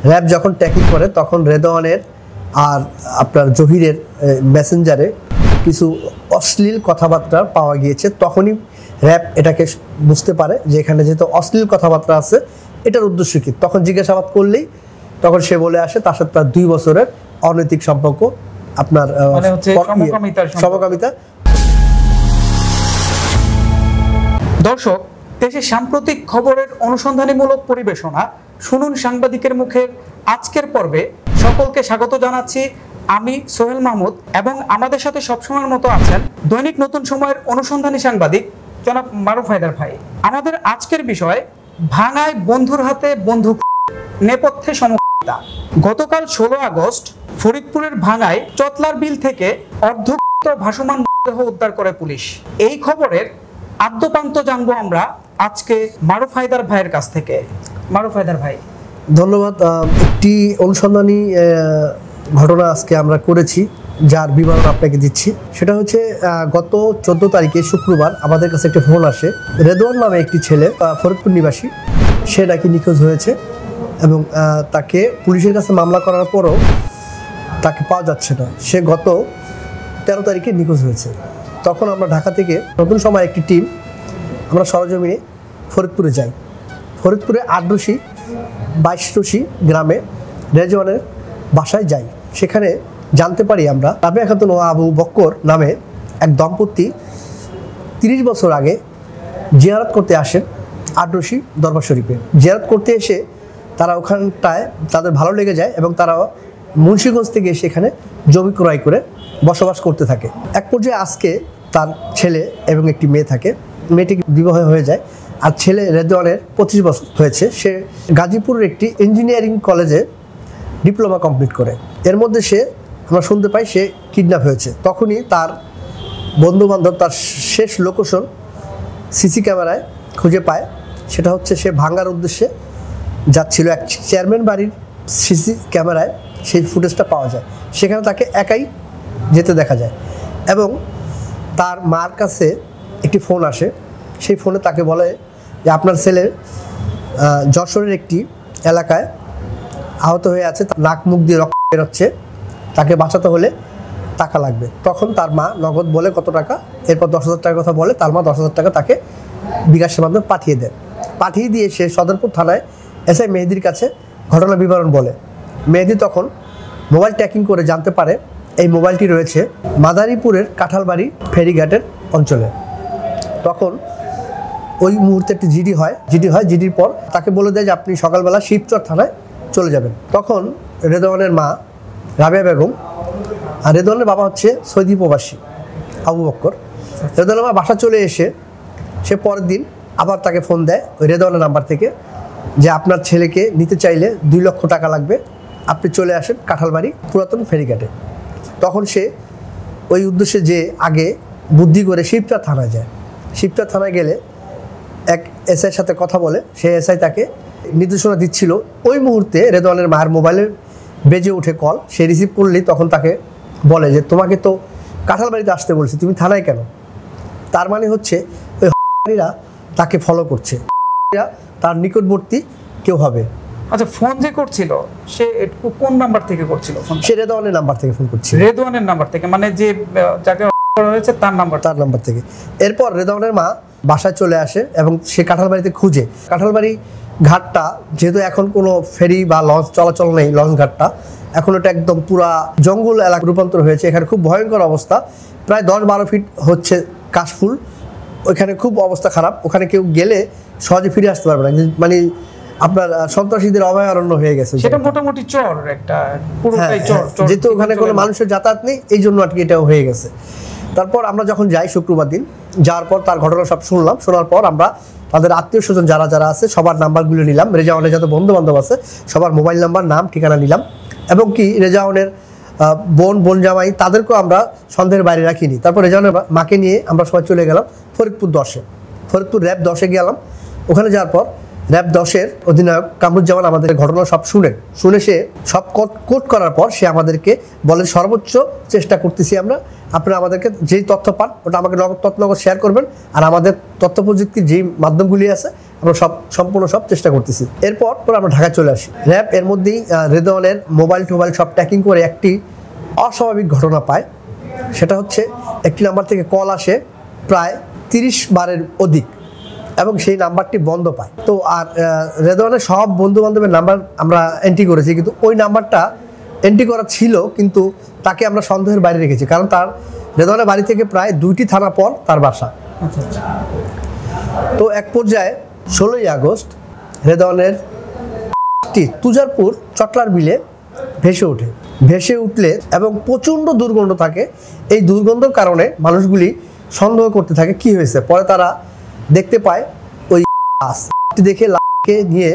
RAB যখন tracking করে তখন রেদওয়ানের আর আপনার জহিরের মেসেঞ্জারে কিছু অশ্লীল কথাবার্তা পাওয়া গিয়েছে। তখনই র্যাব এটাকে বুঝতে পারে যে এখানে যেহেতু অশ্লীল কথাবার্তা আছে এটার উদ্দেশ্য কী। তখন জিজ্ঞাসাবাদ করলেই তখন সে বলে আসে তার সাথে তার 2 বছরের অনৈতিক সম্পর্ক, আপনার সমকামিতা। দর্শক, দেশের সাম্প্রতিক খবরের অনুসন্ধানীমূলক পরিবেশনা শুনুন সাংবাদিকের মুখে আজকের পর্বে সকলকে স্বাগত জানাচ্ছি। আমি সোহেল মাহমুদ এবং আমাদের সাথে সবসময়ের মতো আছেন দৈনিক নতুন সময়ের অনুসন্ধানী সাংবাদিক জনাব মারুফ হায়দার ভাই। আমাদের আজকের বিষয় ভাঙায় বন্ধুর হাতে বন্দুক, নেপথ্যে সমকামিতা। গতকাল 16 আগস্ট ফরিদপুরের ভাঙায় চতলার বিল থেকে অর্ধ ভাসমান দেহ উদ্ধার করে পুলিশ। এই খবরের আদ্যপান্ত জানবো আমরা আজকে মারুফ হায়দার ভাইয়ের কাছ থেকে। মারুফ হায়দার ভাই, ধন্যবাদ। একটি অনুসন্ধানী ঘটনা আজকে আমরা করেছি, যার বিবরণ আপনাকে দিচ্ছি। সেটা হচ্ছে গত 14 তারিখে শুক্রবার আমাদের কাছে একটা ফোন আসে। রেদওয়ান নামে একটি ছেলে, ফরিদপুর নিবাসী, সে নাকি নিখোঁজ হয়েছে এবং তাকে পুলিশের কাছে মামলা করার পরও তাকে পাওয়া যাচ্ছে না। সে গত 13 তারিখে নিখোঁজ হয়েছে। তখন আমরা ঢাকা থেকে নতুন সময় একটি টিম আমরা সরজমিনে ফরিদপুরে যাই। ফরিদপুরে 8-22 গ্রামে রেজওয়ানের বাসায় যাই। সেখানে জানতে পারি আমরা রাবেয়া খাতুন ও আবু বক্কর নামে এক দম্পতি 30 বছর আগে জিয়ারত করতে আসেন 8 দরবার শরীফে। জিয়ারত করতে এসে তারা ওখানটায় তাদের ভালো লেগে যায় এবং তারা মুন্সিগঞ্জ থেকে সেখানে জমি ক্রয় করে বসবাস করতে থাকে। এক পর্যায়ে আজকে তার ছেলে এবং একটি মেয়ে থাকে। মেয়েটি বিবাহ হয়ে যায় আর ছেলে রেদওয়ানের 25 বছর হয়েছে। সে গাজীপুরের একটি ইঞ্জিনিয়ারিং কলেজে ডিপ্লোমা কমপ্লিট করে। এর মধ্যে আমরা শুনতে পাই সে কিডন্যাপ হয়েছে। তখনই তার বন্ধুবান্ধব তার শেষ লোকেশন সিসি ক্যামেরায় খুঁজে পায়। সেটা হচ্ছে সে ভাঙার উদ্দেশ্যে যাচ্ছিল। এক চেয়ারম্যান বাড়ির সিসি ক্যামেরায় সেই ফুটেজটা পাওয়া যায়। সেখানে তাকে একাই যেতে দেখা যায় এবং তার মার কাছে একটি ফোন আসে। সেই ফোনে তাকে বলে যে আপনার ছেলে যশোরের একটি এলাকায় আহত হয়ে আছে, নাক মুখ দিয়ে রক্ত বেরোচ্ছে, তাকে বাঁচাতে হলে টাকা লাগবে। তখন তার মা নগদ বলে কত টাকা, এরপর 10,000 টাকার কথা বলে। তার মা 10,000 টাকা তাকে বিকাশের মাধ্যমে পাঠিয়ে দেয়। পাঠিয়ে দিয়ে সে সদরপুর থানায় এসআই মেহেদির কাছে ঘটনার বিবরণ বলে। মেহেদি তখন মোবাইল ট্র্যাকিং করে জানতে পারে এই মোবাইলটি রয়েছে মাদারীপুরের কাঁঠালবাড়ি ফেরিঘাটের অঞ্চলে। তখন ওই মুহূর্তে একটি জিডি হয়। জিডির পর তাকে বলে দেয় যে আপনি সকালবেলা শিবচর থানায় চলে যাবেন। তখন রেদওয়ানের মা রাবেয়া বেগম, আর রেদওয়ানের বাবা হচ্ছে সৌদি প্রবাসী আবু বক্কর। রেদওয়ানের মা বাসা চলে এসে সে পরের দিন আবার তাকে ফোন দেয় ওই রেদওয়ানের নাম্বার থেকে যে আপনার ছেলেকে নিতে চাইলে 2 লক্ষ টাকা লাগবে, আপনি চলে আসেন কাঁঠালবাড়ি পুরাতন ফেরিঘাটে। তখন সে ওই উদ্দেশ্যে যে আগে বুদ্ধি করে শিবচর থানায় যায়। শিবচর থানায় গেলে এক এসআইয়ের সাথে কথা বলে। সেই এসআই তাকে নির্দেশনা দিচ্ছিল। ওই মুহূর্তে রেদওয়ানের মায়ের মোবাইলে বেজে উঠে কল। সে রিসিভ করলেই তখন তাকে বলে যে তোমাকে তো কাঁঠালবাড়িতে আসতে বলছি, তুমি থানায় কেন? তার মানে হচ্ছে ওই তাকে ফলো করছে, তার নিকটবর্তী কেউ হবে। আচ্ছা, ফোন যে করছিল সে কোন নাম্বার থেকে করছিল? সে রেদওয়ানের নাম্বার থেকে ফোন করছিল। রেদওয়ানের নাম্বার থেকে, মানে যে যাকে হয়েছে তার নাম্বার থেকে। এরপর রেদওয়ানের মা বাসায় চলে আসে এবং সে কাঁঠালবাড়িতে খুঁজে। কাঁঠালবাড়ি ঘাটটা যেহেতু এখন কোনো ফেরি বা লঞ্চ চলাচল নেই, লঞ্চ ঘাটটা এখন এটা একদম পুরা জঙ্গল এলাকা রূপান্তর হয়েছে। এখানে খুব ভয়ঙ্কর অবস্থা, প্রায় 10-12 ফিট হচ্ছে কাশফুল। ওইখানে খুব অবস্থা খারাপ। ওখানে কেউ গেলে সহজে ফিরে আসতে পারবে না, মানে আপনার সন্ত্রাসীদের অভয়ারণ্য হয়ে গেছে। সেটা মোটামুটি চর, একটা পুরোটাই চর। যেহেতু ওখানে কোনো মানুষের যাতায়াত নেই এই জন্য আর কি এটাও হয়ে গেছে। তারপর আমরা যখন যাই শুক্রবার দিন, যাওয়ার পর তার ঘটনা সব শুনলাম। শোনার পর আমরা তাদের আত্মীয় স্বজন যারা আছে সবার নাম্বারগুলো নিলাম। রেজাওয়ানের যত বন্ধু বান্ধব আছে সবার মোবাইল নাম্বার, নাম, ঠিকানা নিলাম। এবং কি রেজাওয়ানের বোন জামাই তাদেরকেও আমরা সন্দেহের বাইরে রাখিনি। তারপর রেজাওয়ানের মাকে নিয়ে আমরা সবাই চলে গেলাম ফরিদপুর 10-এ। ফরিদপুর র্যাব 10-এ গেলাম। ওখানে যাওয়ার পর র্যাব 10-এর অধিনায়ক কামরুজ্জামান আমাদের ঘটনা সব শুনে সে সব কোট করার পর সে আমাদেরকে বলে সর্বোচ্চ চেষ্টা করতেছি আমরা আপনারা আমাদেরকে যেই তথ্য পান ওটা আমাকে নগদ শেয়ার করবেন, আর আমাদের তথ্য প্রযুক্তির যেই মাধ্যমগুলি আছে আমরা সম্পূর্ণ চেষ্টা করতেছি। এরপর আমরা ঢাকায় চলে আসি। র্যাব এর মধ্যেই রেদওয়ানের মোবাইল সব ট্র্যাকিং করে একটি অস্বাভাবিক ঘটনা পায়। সেটা হচ্ছে একটি নাম্বার থেকে কল আসে প্রায় 30 বারের অধিক, এবং সেই নাম্বারটি বন্ধ পায়। তো আর রেদওয়ানের সব বন্ধু বান্ধবের নাম্বার আমরা এন্ট্রি করেছি, কিন্তু ওই নাম্বারটা এন্ট্রি করা ছিল, কিন্তু তাকে আমরা সন্দেহের বাইরে রেখেছি, কারণ তার রেদওয়ানের বাড়ি থেকে প্রায় 2টি থানা পর তার বাসা। তো এক পর্যায়ে 16ই আগস্ট রেদওয়ানের তুজারপুর চটলার বিলে ভেসে উঠলে এবং প্রচণ্ড দুর্গন্ধ থাকে। এই দুর্গন্ধের কারণে মানুষগুলি সন্দেহ করতে থাকে কি হয়েছে। পরে তারা দেখতে পায় ওই লাশ, দেখে লাশকে নিয়ে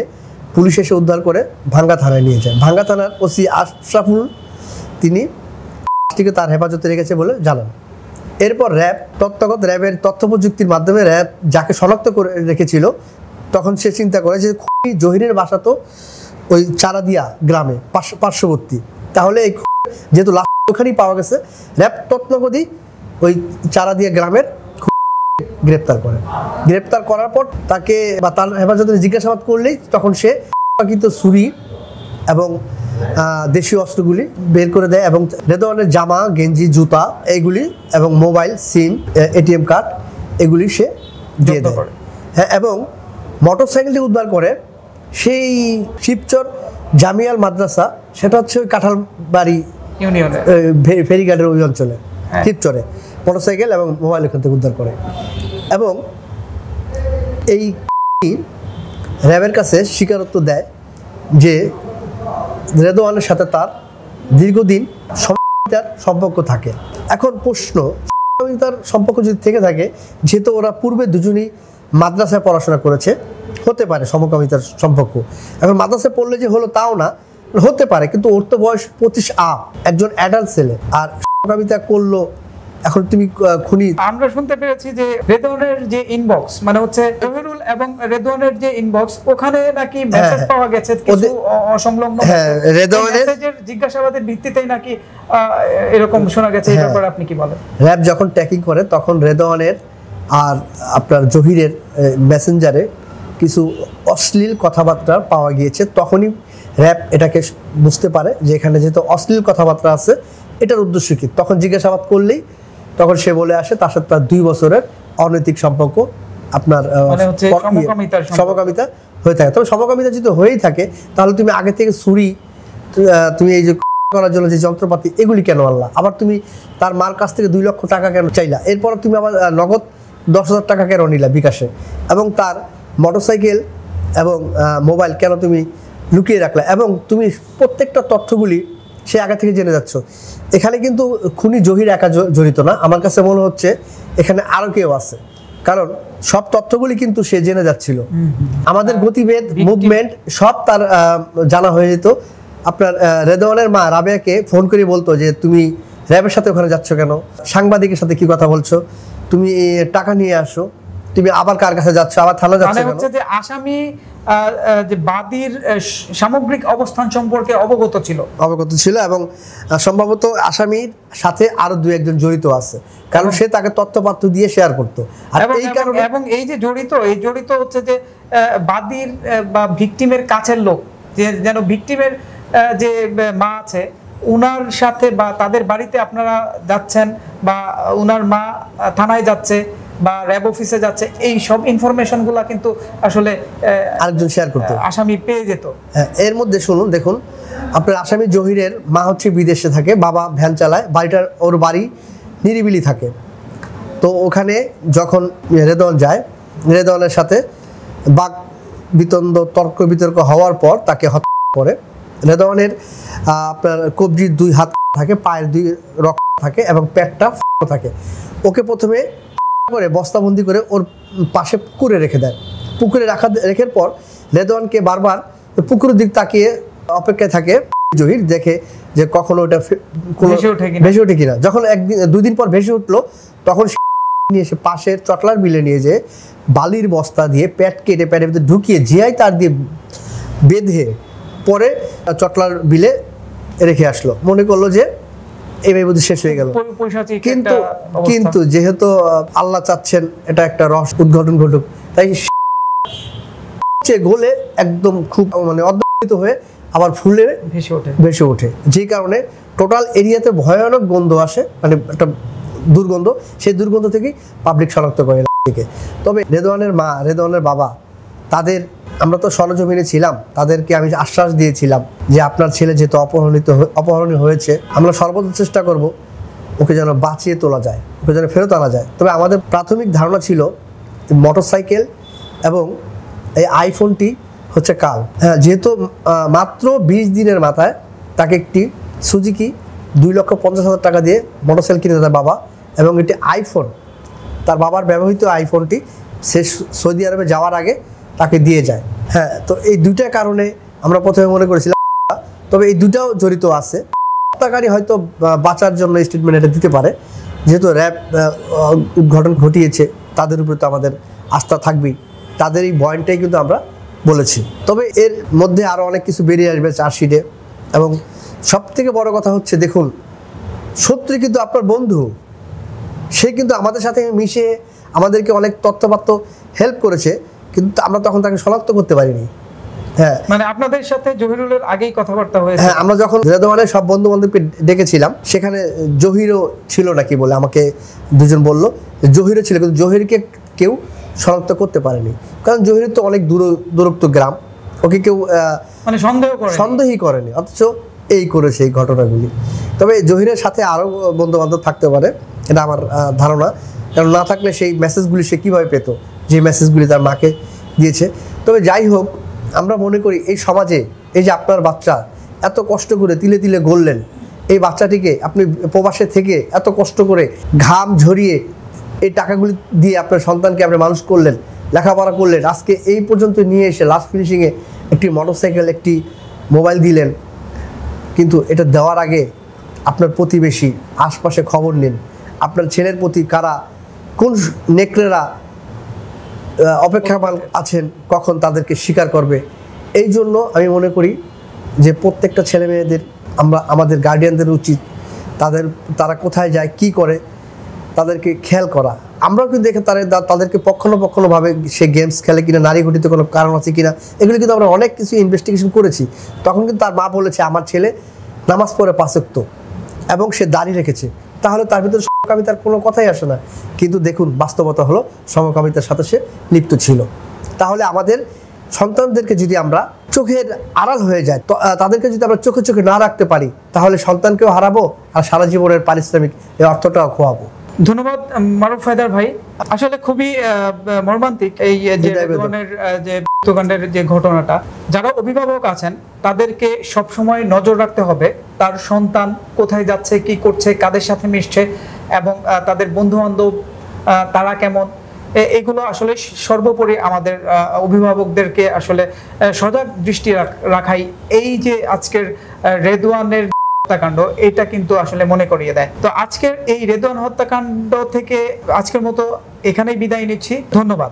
পুলিশ এসে উদ্ধার করে ভাঙ্গা থানায় নিয়ে যায়। ভাঙ্গা থানার ওসি আশরাফুল তিনি লাশটিকে তার হেফাজতে রেখেছে বলে জানান। এরপর র্যাবের তথ্য প্রযুক্তির মাধ্যমে র্যাব যাকে শনাক্ত করে রেখেছিল, তখন সে চিন্তা করে যে জহিরের বাসা তো ওই চারাদিয়া গ্রামে পার্শ্ববর্তী, তাহলে এই যেহেতু লাশ ওখানেই পাওয়া গেছে, র্যাব তৎনগদি ওই চারাদিয়া গ্রামের গ্রেপ্তার করার পর তাকে বা তার হেফাজতে জিজ্ঞাসাবাদ করলেই তখন সে কিন্তু ছুরি এবং দেশীয় অস্ত্রগুলি বের করে দেয়, এবং রেদওয়ানের জামা গেঞ্জি জুতা এইগুলি এবং মোবাইল সিম এটিএম কার্ড এগুলি সে দিয়ে দেয়। হ্যাঁ, এবং মোটরসাইকেলটি উদ্ধার করে সেই শিবচর জামিয়াল মাদ্রাসা, সেটা হচ্ছে ওই কাঁঠালবাড়ি ইউনিয়নে ফেরিঘাটের ওই অঞ্চলে শিবচরে, মোটরসাইকেল এবং মোবাইল এখান থেকে উদ্ধার করে। এবং এই র্যাবের কাছে স্বীকারোক্তি দেয় যে রেদওয়ানের সাথে তার দীর্ঘদিন সমকামিতার সম্পর্ক থাকে। এখন প্রশ্ন, সমকামিতার সম্পর্ক যদি থেকে থাকে, যেহেতু ওরা পূর্বে দুজনই মাদ্রাসায় পড়াশোনা করেছে, হতে পারে সমকামিতার সম্পর্ক। এখন মাদ্রাসায় পড়লে যে হলো তাও না, হতে পারে, কিন্তু ওর তো বয়স 25 আপ, একজন অ্যাডাল্ট ছেলে, আর সমকামিতা করলো। এখন তুমি খুনি, আমরা শুনতে পেরেছি যে রেদওয়ানের যে ইনবক্স, মানে হচ্ছে জহিরুল এবং রেদওয়ানের যে ইনবক্স, ওখানে নাকি মেসেজ পাওয়া গেছে কিছু অসংলগ্ন, রেদওয়ানের জিজ্ঞাসাবাদের ভিত্তিতেই নাকি এরকম শোনা গেছে। এই ব্যাপারে আপনি কি বলেন? র্যাব যখন ট্র্যাকিং করে তখন রেদওয়ানের আর আপনার জহিরের মেসেঞ্জারে কিছু অশ্লীল কথাবার্তা পাওয়া গিয়েছে। তখনই র্যাব এটাকে বুঝতে পারে যে এখানে যেহেতু অশ্লীল কথাবার্তা আছে, এটার উদ্দেশ্য কি। তখন জিজ্ঞাসাবাদ করলেই তখন সে বলে আসে তার সাথে তার 2 বছরের অনৈতিক সম্পর্ক, আপনার সমকামিতা হয়ে থাকে। তবে সমকামিতা যদি হয়েই থাকে, তাহলে তুমি আগে থেকে ছুরি, তুমি এই যে করার জন্য যে যন্ত্রপাতি, এগুলি কেন আনলা? আবার তুমি তার মার কাছ থেকে 2 লক্ষ টাকা কেন চাইলা? এরপর তুমি আবার নগদ 10,000 টাকা কেন নিলা বিকাশে? এবং তার মোটরসাইকেল এবং মোবাইল কেন তুমি লুকিয়ে রাখলা? এবং তুমি প্রত্যেকটা তথ্যগুলি সে আগে থেকে জেনে যাচ্ছ। এখানে কিন্তু খুনি জহির একা জড়িত না, আমার কাছে মনে হচ্ছে এখানে আরও কেউ আছে, কারণ সব তথ্যগুলি কিন্তু সে জেনে যাচ্ছিল। আমাদের গতিবেদ, মুভমেন্ট সব তার জানা হয়ে যেত। আপনার রেদওয়ানের মা রাবেয়াকে ফোন করে বলতো যে তুমি র্যাবের সাথে ওখানে যাচ্ছ কেন, সাংবাদিকের সাথে কি কথা বলছো, তুমি টাকা নিয়ে আসো, তুমি আবার কার কাছে যাচ্ছ, আবার থানা যাচ্ছ কেন? হচ্ছে যে আসামি যে বাদীর সামগ্রিক অবস্থান সম্পর্কে অবগত ছিল এবং সম্ভবত আসামির সাথে আরো 2-1 জড়িত আছে, কারণ সে তাকে তথ্যপাত্র দিয়ে শেয়ার করতো। আর এই কারণে এবং এই যে জড়িত হচ্ছে যে বাদীর বা ভিকটিমের কাছের লোক, যে যেন ভিকটিমের যে মা আছে উনার সাথে বা তাদের বাড়িতে আপনারা যাচ্ছেন, বা উনার মা থানায় যাচ্ছে বা র্যাব অফিসে যাচ্ছে, এই সব ইনফরমেশনগুলো কিন্তু আসলে আরেকজন শেয়ার করতে আসামি পেয়ে যেত। এর মধ্যে শুনুন, দেখুন, আপনার আসামি জহিরের মা হচ্ছে বিদেশে থাকে, বাবা ভ্যান চালায়, ওর বাড়ি নিরিবিলি থাকে। তো ওখানে যখন রেদওয়ান যায়, রেদওয়ানের সাথে বাক তর্ক বিতর্ক হওয়ার পর তাকে হত্যা করে। রেদওয়ানের আপনার কবজির 2 হাত থাকে, পায়ের 2 রক্ত থাকে এবং পেটটা থাকে। ওকে প্রথমে করে বস্তাবন্দি করে ওর পাশে পুকুরে রেখে দেয়। পুকুরে রেখার পর রেদওয়ানকে বারবার পুকুরের দিক তাকিয়ে অপেক্ষায় থাকে জহির, দেখে যে কখনো ওটা ভেসে ওঠে কিনা। যখন 1-2 দিন পর ভেসে উঠলো, তখন নিয়ে এসে পাশের চটলার বিলে নিয়ে যে বালির বস্তা দিয়ে পেট কেটে পেটের ভিতরে ঢুকিয়ে জিআই তার দিয়ে বেঁধে পরে চটলার বিলে রেখে আসলো। মনে করলো যে এইভাবে বুঝি শেষ হয়ে গেল। পৈশাচিক কিন্তু একটা অবস্থা। কিন্তু যেহেতু আল্লাহ চাচ্ছেন এটা একটা রস উদ্ঘাটন ঘটুক, তাই গলে একদম খুব মানে অর্ধত হয়ে আবার ফুলে ভেসে ওঠে, যে কারণে টোটাল এরিয়াতে ভয়ানক গন্ধ আসে, মানে একটা দুর্গন্ধ। সেই দুর্গন্ধ থেকেই পাবলিক শনাক্ত করে এটাকে। তবে রেদওয়ানের মা, রেদওয়ানের বাবা, তাদের আমরা তো সরজমিনে ছিলাম, তাদেরকে আমি আশ্বাস দিয়েছিলাম যে আপনার ছেলে যেহেতু অপহরণ হয়েছে, আমরা সর্বোচ্চ চেষ্টা করব ওকে যেন বাঁচিয়ে তোলা যায়, ওকে যেন ফেরত আনা যায়। তবে আমাদের প্রাথমিক ধারণা ছিল মোটরসাইকেল এবং এই আইফোনটি হচ্ছে কাল। হ্যাঁ, যেহেতু মাত্র 20 দিনের মাথায় তাকে একটি সুজুকি 2,50,000 টাকা দিয়ে মোটরসাইকেল কিনে দেয় বাবা, এবং এটি আইফোন, তার বাবার ব্যবহৃত আইফোনটি সে সৌদি আরবে যাওয়ার আগে তাকে দিয়ে যায়। হ্যাঁ, তো এই দুইটা কারণে আমরা প্রথমে মনে করেছিলাম, তবে এই দুটাও জড়িত আছে। হত্যাকারী হয়তো বাঁচার জন্য স্টেটমেন্ট এটা দিতে পারে, যেহেতু র্যাব উদ্ঘাটন ঘটিয়েছে, তাদের উপরে তো আমাদের আস্থা থাকবেই, তাদের এই বয়ানটাই কিন্তু আমরা বলেছি। তবে এর মধ্যে আরও অনেক কিছু বেরিয়ে আসবে চার্জশিটে, এবং সবথেকে বড় কথা হচ্ছে, দেখুন, শত্রু কিন্তু আপনার বন্ধু, সে কিন্তু আমাদের সাথে মিশে আমাদেরকে অনেক তথ্যপাত্র হেল্প করেছে, কিন্তু আমরা তখন তাকে শনাক্ত করতে পারিনি। হ্যাঁ, মানে আপনাদের সাথে জহিরুলের আগেই কথাবার্তা হয়েছে। হ্যাঁ, আমরা যখন রেদওয়ানের সব বন্ধু বান্ধবকে ডেকেছিলাম, সেখানে জহিরও ছিল নাকি বলে আমাকে দুজন বলল, জহিরও ছিল, কিন্তু জহিরকে কেউ শনাক্ত করতে পারেনি, কারণ জহির তো অনেক দূরত্ব গ্রাম, ওকে কেউ মানে সন্দেহই করেনি, অথচ এই করেছে এই ঘটনাগুলি। তবে জহিরের সাথে আরও বন্ধু বান্ধব থাকতে পারে, এটা আমার ধারণা, কারণ না থাকলে সেই মেসেজগুলি সে কীভাবে পেত, যে মেসেজগুলি তার মাকে দিয়েছে। তবে যাই হোক, আমরা মনে করি এই সমাজে এই যে আপনার বাচ্চা এত কষ্ট করে তিলে তিলে গড়লেন, এই বাচ্চাটিকে আপনি প্রবাসে থেকে এত কষ্ট করে ঘাম ঝরিয়ে এই টাকাগুলি দিয়ে আপনার সন্তানকে আপনি মানুষ করলেন, লেখাপড়া করলেন, আজকে এই পর্যন্ত নিয়ে এসে লাস্ট ফিনিশিংয়ে একটি মোটরসাইকেল, একটি মোবাইল দিলেন। কিন্তু এটা দেওয়ার আগে আপনার প্রতিবেশী, আশপাশে খবর নিন, আপনার ছেলের প্রতি কারা, কোন নেকড়েরা অপেক্ষামান আছেন, কখন তাদেরকে স্বীকার করবে। এই জন্য আমি মনে করি যে প্রত্যেকটা ছেলে মেয়েদের আমাদের গার্ডিয়ানদের উচিত তারা কোথায় যায়, কি করে, তাদেরকে খেয়াল করা। আমরাও কিন্তু দেখে তাদেরকে পক্ষানুপক্ষভাবে সে গেমস খেলে কিনা, নারী ঘটিত কোনো কারণ আছে কিনা, এগুলো কিন্তু আমরা অনেক কিছু ইনভেস্টিগেশন করেছি। তখন কিন্তু তার মা বলেছে আমার ছেলে নামাজ পড়ে 5 ওয়াক্ত এবং সে দাঁড়িয়ে রেখেছে, তাহলে তার ভিতরে সমকামিতার কোনো কথাই আসে না। কিন্তু দেখুন, বাস্তবতা হলো সমকামিতার সাথে সে লিপ্ত ছিল। তাহলে আমাদের সন্তানদেরকে যদি আমরা চোখের আড়াল হয়ে যায়, তাদেরকে যদি আমরা চোখে চোখে না রাখতে পারি, তাহলে সন্তানকেও হারাবো আর সারা জীবনের পারিশ্রমিক এই অর্থটাও খোয়াবো। ধন্যবাদ মারুফ হায়দার ভাই, আসলে খুবই মর্মান্তিক এই যে রেদওয়ানের যে হত্যাকাণ্ডের যে ঘটনাটা। যারা অভিভাবক আছেন তাদেরকে সবসময় নজর রাখতে হবে তার সন্তান কোথায় যাচ্ছে, কি করছে, কাদের সাথে মিশছে, এবং তাদের বন্ধু বান্ধব তারা কেমন, এগুলো আসলে সর্বোপরি আমাদের অভিভাবকদেরকে আসলে সজাগ দৃষ্টি রাখাই এই যে আজকের রেদওয়ানের হত্যাকাণ্ড, এটা কিন্তু আসলে মনে করিয়ে দেয়। তো আজকের এই রেদওয়ান হত্যাকাণ্ড থেকে আজকের মতো এখানেই বিদায় নিচ্ছি। ধন্যবাদ।